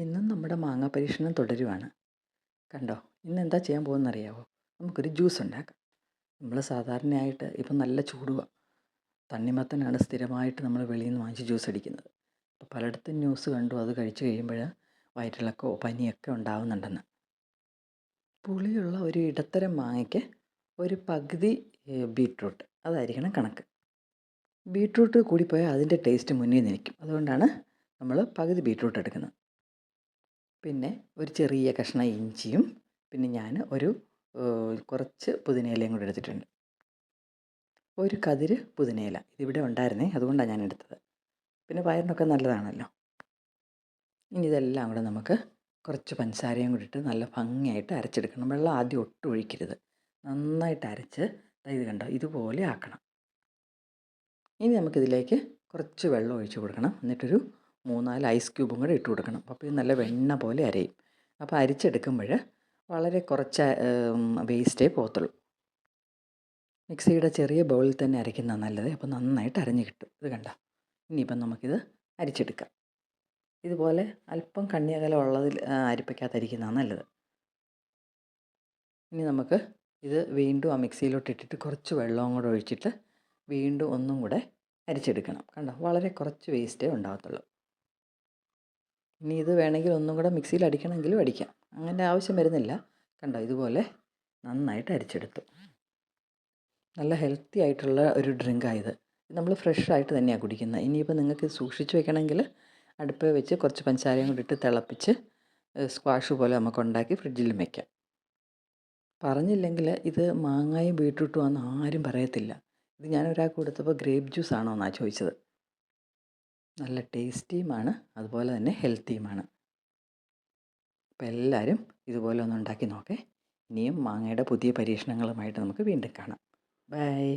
ഇന്നും നമ്മുടെ മാങ്ങാ പരീക്ഷണം തുടരുവാണ്. കണ്ടോ, ഇന്ന് എന്താ ചെയ്യാൻ പോകുന്നറിയാവോ? നമുക്കൊരു ജ്യൂസ് ഉണ്ടാക്കാം. നമ്മൾ സാധാരണയായിട്ട് ഇപ്പം നല്ല ചൂടുവാ, തണ്ണിമത്തനാണ് സ്ഥിരമായിട്ട് നമ്മൾ വെളിയിൽ നിന്ന് വാങ്ങിച്ച് ജ്യൂസ് അടിക്കുന്നത്. അപ്പോൾ പലയിടത്തും ന്യൂസ് കണ്ടു, അത് കഴിച്ച് കഴിയുമ്പോൾ വയറ്റിളക്കമോ പനിയൊക്കെ ഉണ്ടാവുന്നുണ്ടെന്ന്. പുളിയുള്ള ഒരു ഇടത്തരം മാങ്ങയ്ക്ക് ഒരു പകുതി ബീട്രൂട്ട്, അതായിരിക്കണം കണക്ക്. ബീട്രൂട്ട് കൂടിപ്പോയാൽ അതിൻ്റെ ടേസ്റ്റ് മുന്നിൽ നിൽക്കും. അതുകൊണ്ടാണ് നമ്മൾ പകുതി ബീട്രൂട്ട് എടുക്കുന്നത്. പിന്നെ ഒരു ചെറിയ കഷ്ണം ഇഞ്ചിയും, പിന്നെ ഞാൻ കുറച്ച് പുതിനയിലയും കൂടെ എടുത്തിട്ടുണ്ട്. ഒരു കതിര് പുതിനയില ഇതിവിടെ ഉണ്ടായിരുന്നേ, അതുകൊണ്ടാണ് ഞാൻ എടുത്തത്. പിന്നെ വയറിനൊക്കെ നല്ലതാണല്ലോ. ഇനി ഇതെല്ലാം കൂടെ നമുക്ക് കുറച്ച് പഞ്ചസാരയും കൂടി ഇട്ട് നല്ല ഭംഗിയായിട്ട് അരച്ചെടുക്കണം. വെള്ളം ആദ്യം ഒട്ടും ഒഴിക്കരുത്. നന്നായിട്ട് അരച്ച് ഇത് കണ്ടോ, ഇതുപോലെ ആക്കണം. ഇനി നമുക്കിതിലേക്ക് കുറച്ച് വെള്ളം ഒഴിച്ച് കൊടുക്കണം. എന്നിട്ടൊരു 3-4 ഐസ് ക്യൂബും കൂടെ ഇട്ട് കൊടുക്കണം. അപ്പോൾ ഇത് നല്ല വെണ്ണ പോലെ അരയും. അപ്പോൾ അരിച്ചെടുക്കുമ്പോൾ വളരെ കുറച്ച് വേസ്റ്റേ പോകത്തുള്ളൂ. മിക്സിയുടെ ചെറിയ ബൗളിൽ തന്നെ അരയ്ക്കുന്നതാണ് നല്ലത്. അപ്പോൾ നന്നായിട്ട് അരഞ്ഞ് കിട്ടും. ഇത് കണ്ടോ. ഇനിയിപ്പം നമുക്കിത് അരിച്ചെടുക്കാം. ഇതുപോലെ അല്പം കണ്ണിയകലം ഉള്ളതിൽ അരിപ്പയ്ക്കകത്തരിക്കുന്നതാണ് നല്ലത്. ഇനി നമുക്ക് ഇത് വീണ്ടും ആ മിക്സിയിലോട്ട് ഇട്ടിട്ട് കുറച്ച് വെള്ളവും കൂടെ ഒഴിച്ചിട്ട് വീണ്ടും ഒന്നും കൂടെ അരിച്ചെടുക്കണം. കണ്ടോ, വളരെ കുറച്ച് വേസ്റ്റേ ഉണ്ടാകത്തുള്ളൂ. ഇനി ഇത് വേണമെങ്കിൽ ഒന്നും കൂടെ മിക്സിയിൽ അടിക്കണമെങ്കിലും അടിക്കാം, അങ്ങനെ ആവശ്യം വരുന്നില്ല. കണ്ടോ, ഇതുപോലെ നന്നായിട്ട് അരിച്ചെടുത്തു. നല്ല ഹെൽത്തി ആയിട്ടുള്ള ഒരു ഡ്രിങ്കായത്. നമ്മൾ ഫ്രഷ് ആയിട്ട് തന്നെയാണ് കുടിക്കുന്നത്. ഇനിയിപ്പോൾ നിങ്ങൾക്ക് സൂക്ഷിച്ച് വെക്കണമെങ്കിൽ അടുപ്പിൽ വെച്ച് കുറച്ച് പഞ്ചസാരയും കൂടി ഇട്ട് തിളപ്പിച്ച് സ്ക്വാഷ് പോലെ നമുക്ക് ഉണ്ടാക്കി ഫ്രിഡ്ജിലും വെക്കാം. പറഞ്ഞില്ലെങ്കിൽ ഇത് മാങ്ങായും ബീട്രൂട്ടും ആണെന്ന് ആരും പറയത്തില്ല. ഇത് ഞാൻ ഒരാൾക്ക് കൊടുത്തപ്പോൾ ഗ്രേപ്പ് ജ്യൂസ് ആണോ എന്നാണ് ചോദിച്ചത്. നല്ല ടേസ്റ്റിയുമാണ്, അതുപോലെ തന്നെ ഹെൽത്തിയുമാണ്. അപ്പോൾ എല്ലാവരും ഇതുപോലെ ഒന്ന് ഉണ്ടാക്കി നോക്കേ. ഇനിയും മാങ്ങയുടെ പുതിയ പരീക്ഷണങ്ങളുമായിട്ട് നമുക്ക് വീണ്ടും കാണാം. ബൈ.